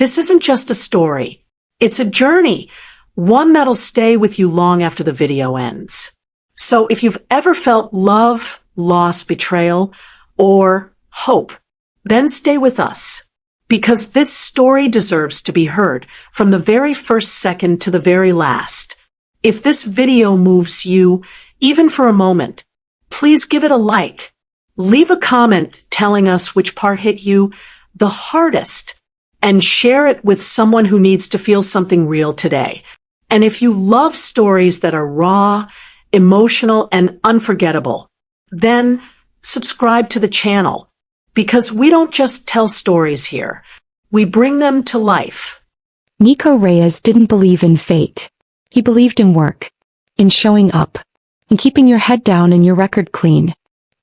This isn't just a story. It's a journey, one that'll stay with you long after the video ends. So if you've ever felt love, loss, betrayal, or hope, then stay with us. Because this story deserves to be heard from the very first second to the very last. If this video moves you, even for a moment, please give it a like. Leave a comment telling us which part hit you the hardest, and share it with someone who needs to feel something real today. And if you love stories that are raw, emotional, and unforgettable, then subscribe to the channel. Because we don't just tell stories here, we bring them to life. Nico Reyes didn't believe in fate. He believed in work, in showing up, in keeping your head down and your record clean.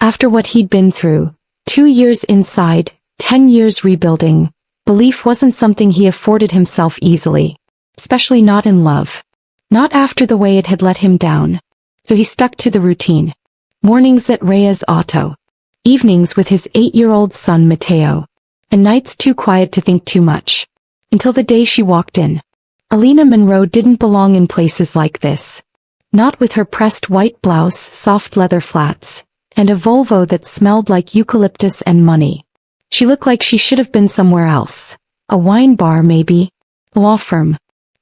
After what he'd been through, 2 years inside, 10 years rebuilding, belief wasn't something he afforded himself easily, especially not in love. Not after the way it had let him down. So he stuck to the routine. Mornings at Reyes Auto. Evenings with his 8-year-old son Mateo. And nights too quiet to think too much. Until the day she walked in. Alina Monroe didn't belong in places like this. Not with her pressed white blouse, soft leather flats, and a Volvo that smelled like eucalyptus and money. She looked like she should have been somewhere else. A wine bar maybe. A law firm.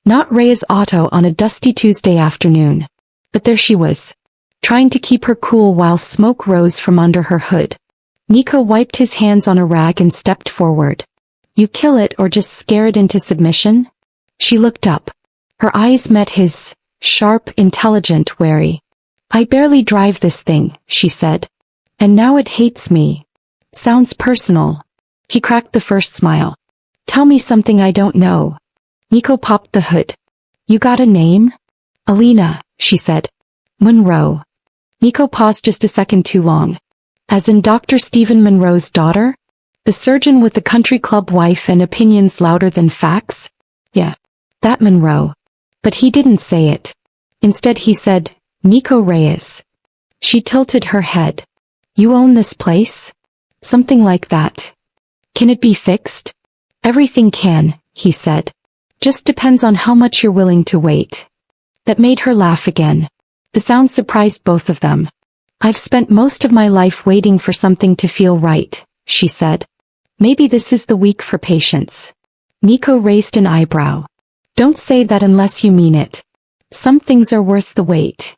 Not Reyes Auto on a dusty Tuesday afternoon. But there she was. Trying to keep her cool while smoke rose from under her hood. Nico wiped his hands on a rag and stepped forward. You kill it or just scare it into submission? She looked up. Her eyes met his, sharp, intelligent, wary. I barely drive this thing, she said. And now it hates me. Sounds personal. He cracked the first smile. Tell me something I don't know. Nico popped the hood. You got a name? Alina, she said. Monroe. Nico paused just a second too long. As in Dr. Stephen Monroe's daughter? The surgeon with the country club wife and opinions louder than facts? Yeah. That Monroe. But he didn't say it. Instead he said, Nico Reyes. She tilted her head. You own this place? Something like that. Can it be fixed? Everything can, he said. Just depends on how much you're willing to wait. That made her laugh again. The sound surprised both of them. I've spent most of my life waiting for something to feel right, she said. Maybe this is the week for patience. Nico raised an eyebrow. Don't say that unless you mean it. Some things are worth the wait.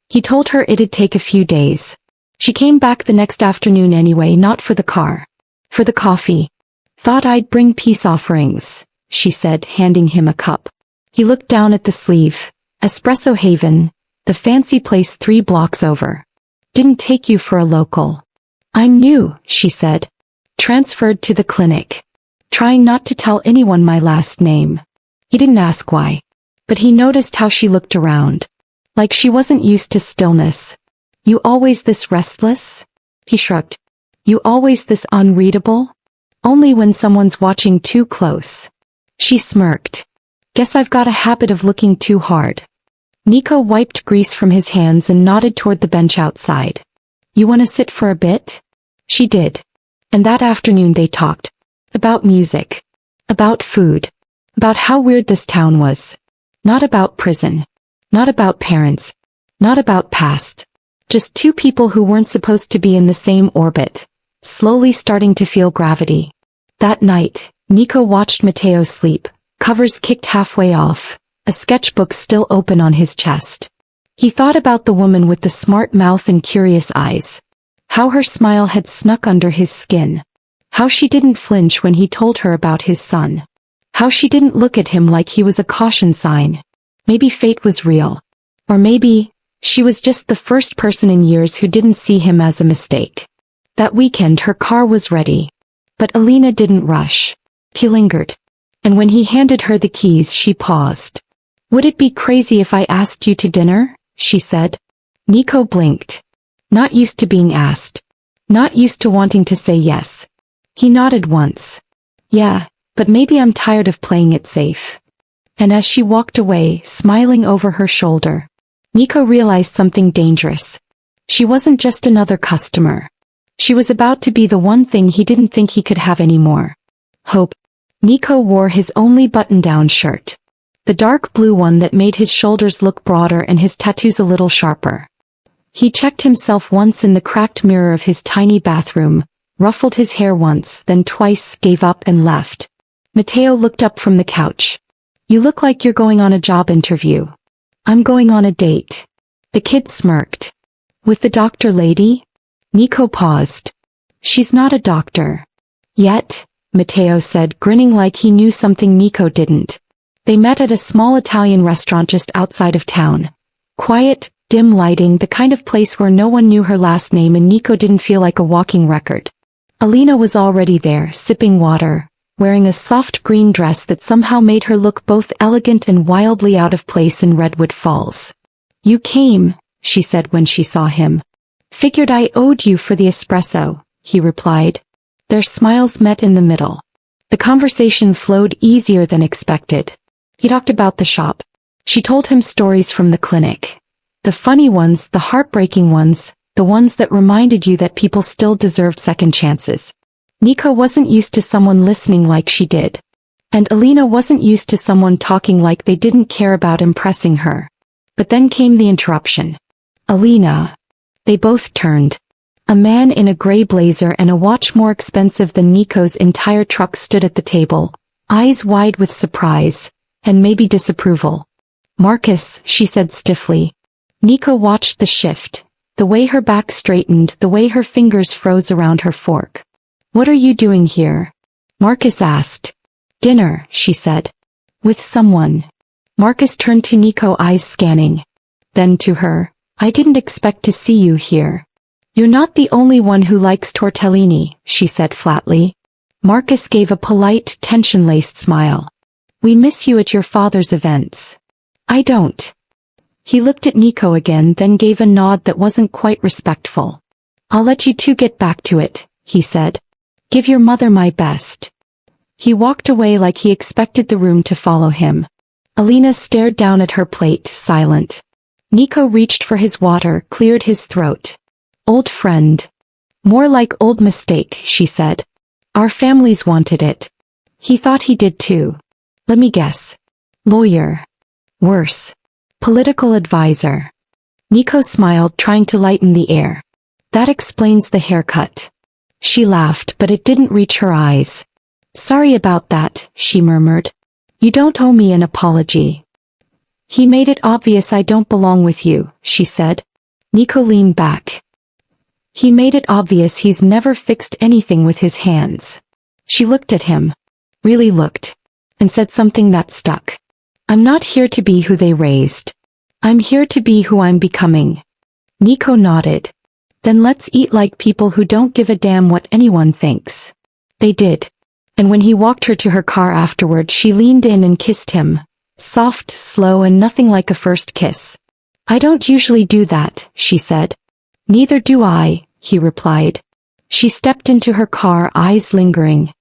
He told her it'd take a few days. She came back the next afternoon anyway, not for the car. For the coffee. Thought I'd bring peace offerings, she said, handing him a cup. He looked down at the sleeve. Espresso Haven, the fancy place 3 blocks over. Didn't take you for a local. I'm new, she said. Transferred to the clinic. Trying not to tell anyone my last name. He didn't ask why. But he noticed how she looked around. Like she wasn't used to stillness. You always this restless? He shrugged. You always this unreadable? Only when someone's watching too close. She smirked. Guess I've got a habit of looking too hard. Nico wiped grease from his hands and nodded toward the bench outside. You want to sit for a bit? She did. And that afternoon they talked. About music. About food. About how weird this town was. Not about prison. Not about parents. Not about past. Just 2 people who weren't supposed to be in the same orbit. Slowly starting to feel gravity. That night, Nico watched Mateo sleep, covers kicked halfway off, a sketchbook still open on his chest. He thought about the woman with the smart mouth and curious eyes. How her smile had snuck under his skin. How she didn't flinch when he told her about his son. How she didn't look at him like he was a caution sign. Maybe fate was real. Or maybe she was just the first person in years who didn't see him as a mistake. That weekend her car was ready. But Alina didn't rush. He lingered. And when he handed her the keys she paused. Would it be crazy if I asked you to dinner? She said. Nico blinked. Not used to being asked. Not used to wanting to say yes. He nodded once. Yeah, but maybe I'm tired of playing it safe. And as she walked away, smiling over her shoulder, Nico realized something dangerous. She wasn't just another customer. She was about to be the one thing he didn't think he could have anymore. Hope. Nico wore his only button-down shirt. The dark blue one that made his shoulders look broader and his tattoos a little sharper. He checked himself once in the cracked mirror of his tiny bathroom, ruffled his hair once, then twice, gave up and left. Matteo looked up from the couch. You look like you're going on a job interview. I'm going on a date. The kid smirked. With the doctor lady? Nico paused. She's not a doctor. Yet, Matteo said, grinning like he knew something Nico didn't. They met at a small Italian restaurant just outside of town. Quiet, dim lighting, the kind of place where no one knew her last name and Nico didn't feel like a walking record. Alina was already there, sipping water, wearing a soft green dress that somehow made her look both elegant and wildly out of place in Redwood Falls. You came, she said when she saw him. Figured I owed you for the espresso, he replied. Their smiles met in the middle. The conversation flowed easier than expected. He talked about the shop. She told him stories from the clinic. The funny ones, the heartbreaking ones, the ones that reminded you that people still deserved second chances. Nico wasn't used to someone listening like she did. And Alina wasn't used to someone talking like they didn't care about impressing her. But then came the interruption. Alina. They both turned. A man in a gray blazer and a watch more expensive than Nico's entire truck stood at the table, eyes wide with surprise, and maybe disapproval. Marcus, she said stiffly. Nico watched the shift, the way her back straightened, the way her fingers froze around her fork. What are you doing here? Marcus asked. Dinner, she said. With someone. Marcus turned to Nico, eyes scanning. Then to her. I didn't expect to see you here. You're not the only one who likes tortellini, she said flatly. Marcus gave a polite, tension-laced smile. We miss you at your father's events. I don't. He looked at Nico again, then gave a nod that wasn't quite respectful. I'll let you two get back to it, he said. Give your mother my best. He walked away like he expected the room to follow him. Alina stared down at her plate, silent. Nico reached for his water, cleared his throat. Old friend. More like old mistake, she said. Our families wanted it. He thought he did too. Let me guess. Lawyer. Worse. Political advisor. Nico smiled, trying to lighten the air. That explains the haircut. She laughed, but it didn't reach her eyes. Sorry about that, she murmured. You don't owe me an apology. He made it obvious I don't belong with you, she said. Nico leaned back. He made it obvious he's never fixed anything with his hands. She looked at him. Really looked. And said something that stuck. I'm not here to be who they raised. I'm here to be who I'm becoming. Nico nodded. Then let's eat like people who don't give a damn what anyone thinks. They did. And when he walked her to her car afterward, she leaned in and kissed him. Soft, slow, and nothing like a first kiss. I don't usually do that, she said. Neither do I, he replied. She stepped into her car, eyes lingering.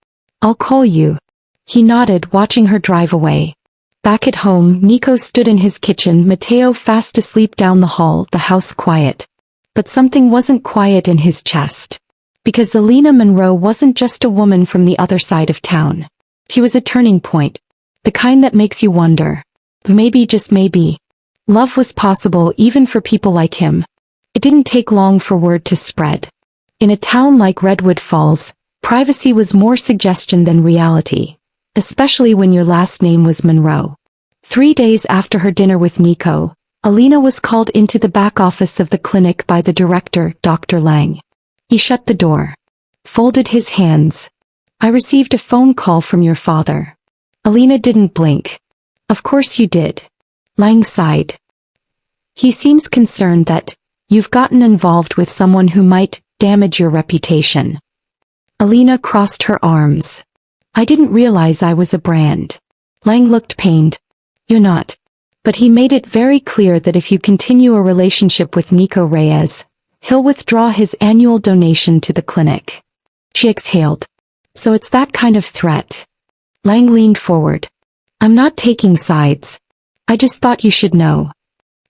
I'll call you. He nodded, watching her drive away. Back at home, Nico stood in his kitchen, Matteo fast asleep down the hall, the house quiet. But something wasn't quiet in his chest. Because Alina Monroe wasn't just a woman from the other side of town. She was a turning point. The kind that makes you wonder. Maybe, just maybe. Love was possible even for people like him. It didn't take long for word to spread. In a town like Redwood Falls, privacy was more suggestion than reality. Especially when your last name was Monroe. 3 days after her dinner with Nico, Alina was called into the back office of the clinic by the director, Dr. Lang. He shut the door. Folded his hands. I received a phone call from your father. Alina didn't blink. Of course you did. Lang sighed. He seems concerned that you've gotten involved with someone who might damage your reputation. Alina crossed her arms. I didn't realize I was a brand. Lang looked pained. You're not. But he made it very clear that if you continue a relationship with Nico Reyes, he'll withdraw his annual donation to the clinic. She exhaled. So it's that kind of threat. Lang leaned forward. I'm not taking sides. I just thought you should know.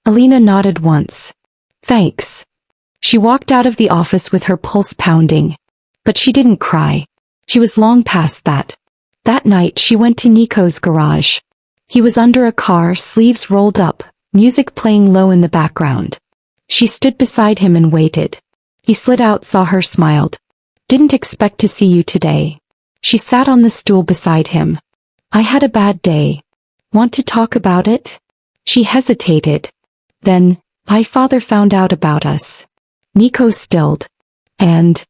Alina nodded once. Thanks. She walked out of the office with her pulse pounding. But she didn't cry. She was long past that. That night she went to Nico's garage. He was under a car, sleeves rolled up, music playing low in the background. She stood beside him and waited. He slid out, saw her, smiled. Didn't expect to see you today. She sat on the stool beside him. I had a bad day. Want to talk about it? She hesitated. Then, my father found out about us. Nico stilled. And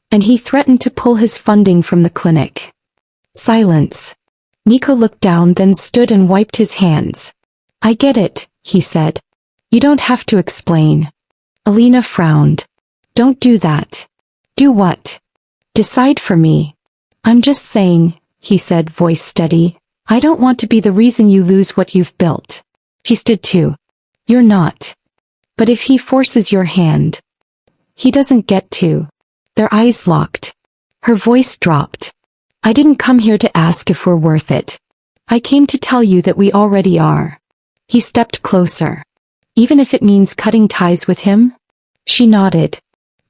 he threatened to pull his funding from the clinic. Silence. Nico looked down, then stood and wiped his hands. I get it, he said. You don't have to explain. Alina frowned. Don't do that. Do what? Decide for me. I'm just saying, he said, voice steady. I don't want to be the reason you lose what you've built. She stood too. You're not. But if he forces your hand. He doesn't get to. Their eyes locked. Her voice dropped. I didn't come here to ask if we're worth it. I came to tell you that we already are. He stepped closer. Even if it means cutting ties with him? She nodded.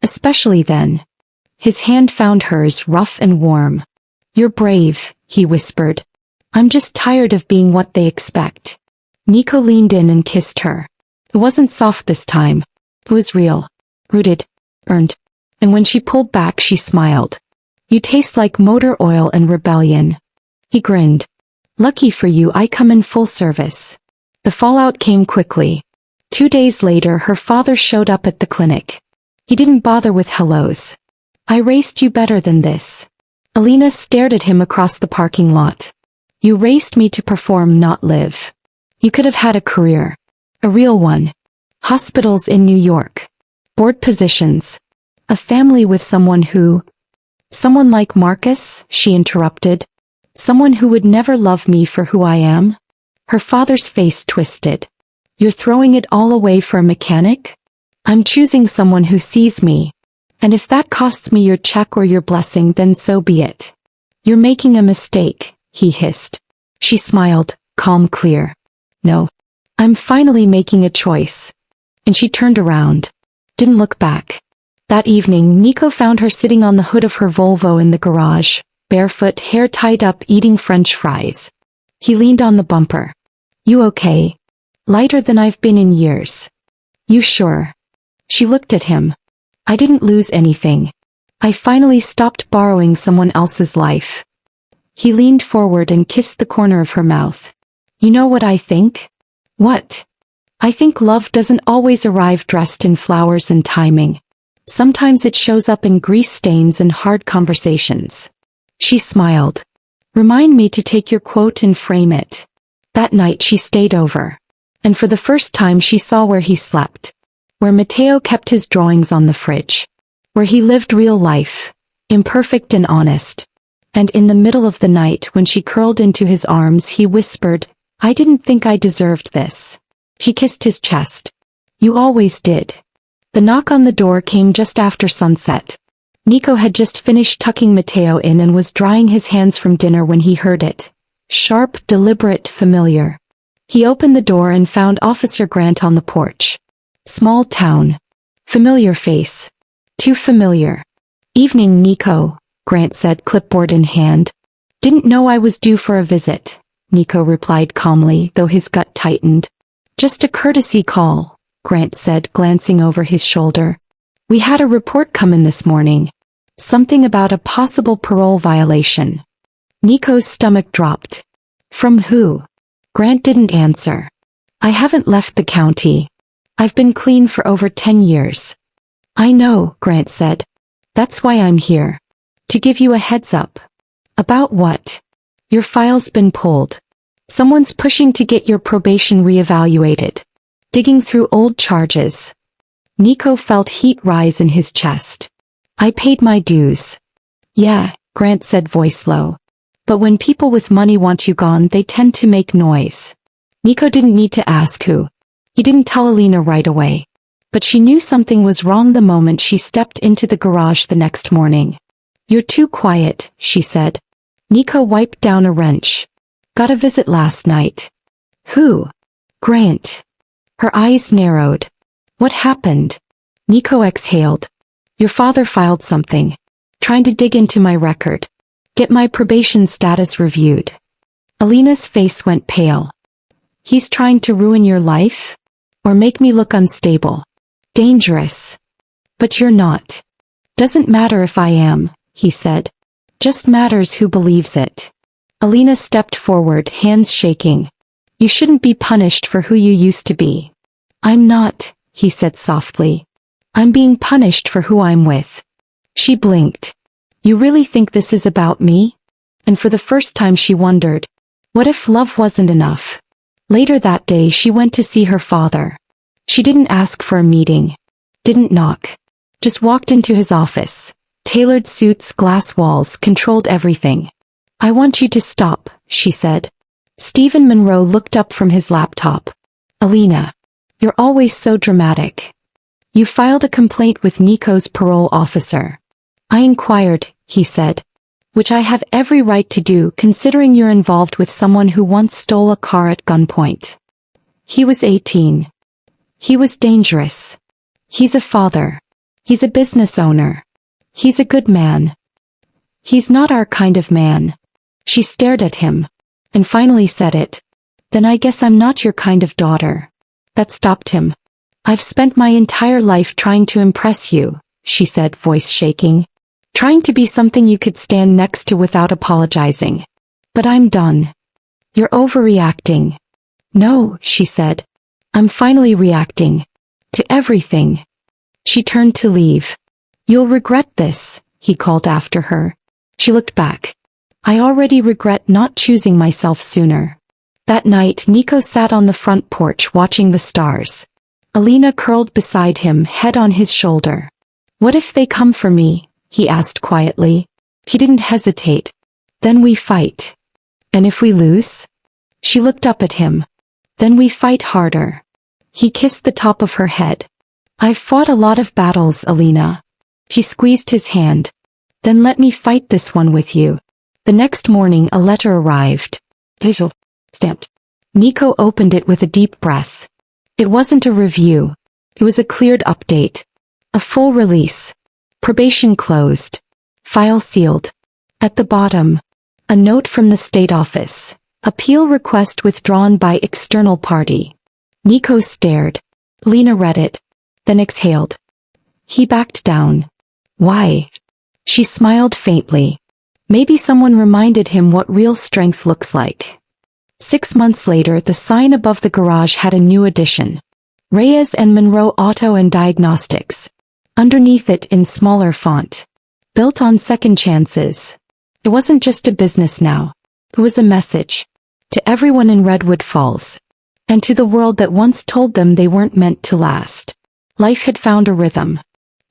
Especially then. His hand found hers, rough and warm. You're brave, he whispered. I'm just tired of being what they expect. Nico leaned in and kissed her. It wasn't soft this time. It was real. Rooted. Earned. And when she pulled back, she smiled. You taste like motor oil and rebellion. He grinned. Lucky for you, I come in full service. The fallout came quickly. 2 days later, her father showed up at the clinic. He didn't bother with hellos. I raced you better than this. Alina stared at him across the parking lot. You raced me to perform, not live. You could have had a career. A real one. Hospitals in New York. Board positions. A family with someone who... Someone like Marcus, she interrupted. Someone who would never love me for who I am? Her father's face twisted. You're throwing it all away for a mechanic? I'm choosing someone who sees me. And if that costs me your check or your blessing, then so be it. You're making a mistake, he hissed. She smiled, calm, clear. No. I'm finally making a choice. And she turned around. Didn't look back. That evening, Nico found her sitting on the hood of her Volvo in the garage, barefoot, hair tied up, eating French fries. He leaned on the bumper. You okay? Lighter than I've been in years. You sure? She looked at him. I didn't lose anything. I finally stopped borrowing someone else's life. He leaned forward and kissed the corner of her mouth. You know what I think? What? I think love doesn't always arrive dressed in flowers and timing. Sometimes it shows up in grease stains and hard conversations. She smiled. Remind me to take your quote and frame it. That night she stayed over. And for the first time she saw where he slept. Where Matteo kept his drawings on the fridge. Where he lived real life. Imperfect and honest. And in the middle of the night when she curled into his arms he whispered, I didn't think I deserved this. She kissed his chest. You always did. The knock on the door came just after sunset. Nico had just finished tucking Matteo in and was drying his hands from dinner when he heard it. Sharp, deliberate, familiar. He opened the door and found Officer Grant on the porch. Small town. Familiar face. Too familiar. Evening, Nico, Grant said, clipboard in hand. Didn't know I was due for a visit, Nico replied calmly, though his gut tightened. Just a courtesy call, Grant said, glancing over his shoulder. We had a report come in this morning. Something about a possible parole violation. Nico's stomach dropped. From who? Grant didn't answer. I haven't left the county. I've been clean for over 10 years. I know, Grant said. That's why I'm here. To give you a heads up. About what? Your file's been pulled. Someone's pushing to get your probation reevaluated. Digging through old charges. Nico felt heat rise in his chest. I paid my dues. Yeah, Grant said, voice low. But when people with money want you gone, they tend to make noise. Nico didn't need to ask who. He didn't tell Alina right away. But she knew something was wrong the moment she stepped into the garage the next morning. You're too quiet, she said. Nico wiped down a wrench. Got a visit last night. Who? Grant. Her eyes narrowed. What happened? Nico exhaled. Your father filed something. Trying to dig into my record. Get my probation status reviewed. Alina's face went pale. He's trying to ruin your life? Or make me look unstable? Dangerous. But you're not. Doesn't matter if I am, he said. Just matters who believes it. Alina stepped forward, hands shaking. You shouldn't be punished for who you used to be. I'm not, he said softly. I'm being punished for who I'm with. She blinked. You really think this is about me? And for the first time she wondered, what if love wasn't enough? Later that day she went to see her father. She didn't ask for a meeting. Didn't knock. Just walked into his office. Tailored suits, glass walls, controlled everything. I want you to stop, she said. Stephen Monroe looked up from his laptop. Alina. You're always so dramatic. You filed a complaint with Nico's parole officer. I inquired, he said. Which I have every right to do considering you're involved with someone who once stole a car at gunpoint. He was 18. He was dangerous. He's a father. He's a business owner. He's a good man. He's not our kind of man. She stared at him, and finally said it. Then I guess I'm not your kind of daughter. That stopped him. I've spent my entire life trying to impress you, she said, voice shaking. Trying to be something you could stand next to without apologizing. But I'm done. You're overreacting. No, she said. I'm finally reacting. To everything. She turned to leave. You'll regret this, he called after her. She looked back. I already regret not choosing myself sooner. That night Nico sat on the front porch watching the stars. Alina curled beside him, head on his shoulder. What if they come for me? He asked quietly. He didn't hesitate. Then we fight. And if we lose? She looked up at him. Then we fight harder. He kissed the top of her head. I've fought a lot of battles, Alina. She squeezed his hand. Then let me fight this one with you. The next morning a letter arrived. Visual. Stamped. Nico opened it with a deep breath. It wasn't a review. It was a cleared update. A full release. Probation closed. File sealed. At the bottom, a note from the state office. Appeal request withdrawn by external party. Nico stared. Lena read it. Then exhaled. He backed down. Why? She smiled faintly. Maybe someone reminded him what real strength looks like. 6 months later, the sign above the garage had a new addition. Reyes and Monroe Auto and Diagnostics. Underneath it in smaller font. Built on second chances. It wasn't just a business now. It was a message. To everyone in Redwood Falls. And to the world that once told them they weren't meant to last. Life had found a rhythm.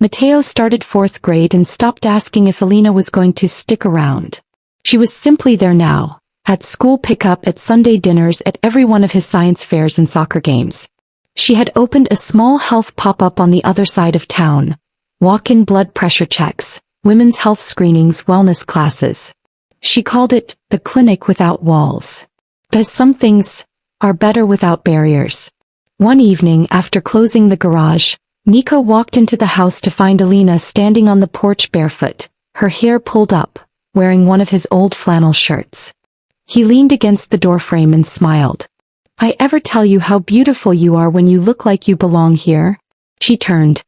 Mateo started 4th grade and stopped asking if Alina was going to stick around. She was simply there now. At school pickup, at Sunday dinners, at every one of his science fairs and soccer games. She had opened a small health pop-up on the other side of town. Walk-in blood pressure checks, women's health screenings, wellness classes. She called it the clinic without walls. Because some things are better without barriers. One evening after closing the garage, Nico walked into the house to find Alina standing on the porch barefoot, her hair pulled up, wearing one of his old flannel shirts. He leaned against the doorframe and smiled. I ever tell you how beautiful you are when you look like you belong here? She turned.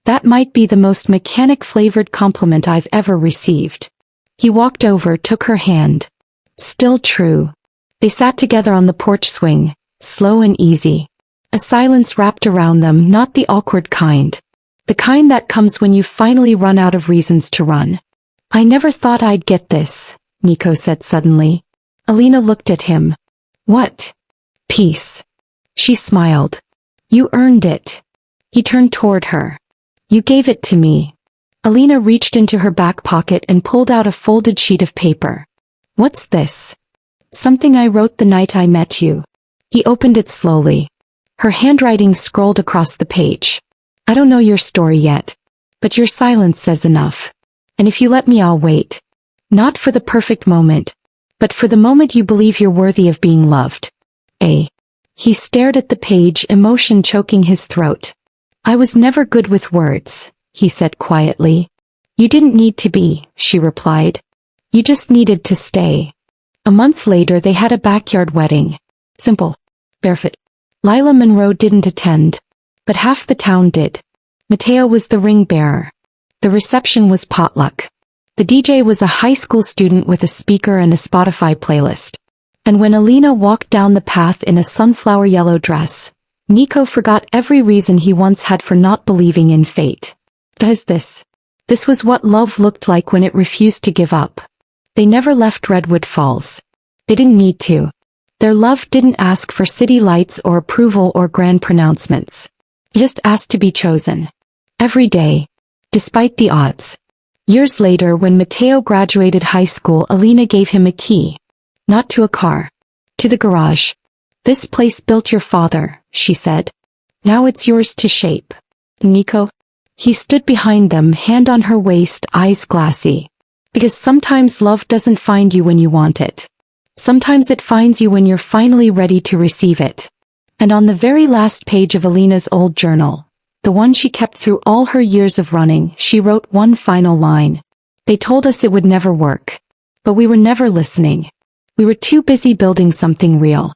That might be the most mechanic-flavored compliment I've ever received. He walked over, took her hand. Still true. They sat together on the porch swing, slow and easy. A silence wrapped around them, not the awkward kind. The kind that comes when you finally run out of reasons to run. I never thought I'd get this, Nico said suddenly. Alina looked at him. What? Peace. She smiled. You earned it. He turned toward her. You gave it to me. Alina reached into her back pocket and pulled out a folded sheet of paper. What's this? Something I wrote the night I met you. He opened it slowly. Her handwriting scrolled across the page. I don't know your story yet. But your silence says enough. And if you let me, I'll wait. Not for the perfect moment. But for the moment you believe you're worthy of being loved. He stared at the page, emotion choking his throat. I was never good with words, he said quietly. You didn't need to be, she replied. You just needed to stay. A month later they had a backyard wedding. Simple. Barefoot. Lila Monroe didn't attend, but half the town did. Mateo was the ring bearer. The reception was potluck. The DJ was a high school student with a speaker and a Spotify playlist. And when Alina walked down the path in a sunflower yellow dress, Nico forgot every reason he once had for not believing in fate. Because this was what love looked like when it refused to give up. They never left Redwood Falls. They didn't need to. Their love didn't ask for city lights or approval or grand pronouncements. It just asked to be chosen. Every day. Despite the odds. Years later, when Mateo graduated high school, Alina gave him a key. Not to a car. To the garage. This place built your father, she said. Now it's yours to shape. Nico? He stood behind them, hand on her waist, eyes glassy. Because sometimes love doesn't find you when you want it. Sometimes it finds you when you're finally ready to receive it. And on the very last page of Alina's old journal, the one she kept through all her years of running, she wrote one final line. They told us it would never work. But we were never listening. We were too busy building something real.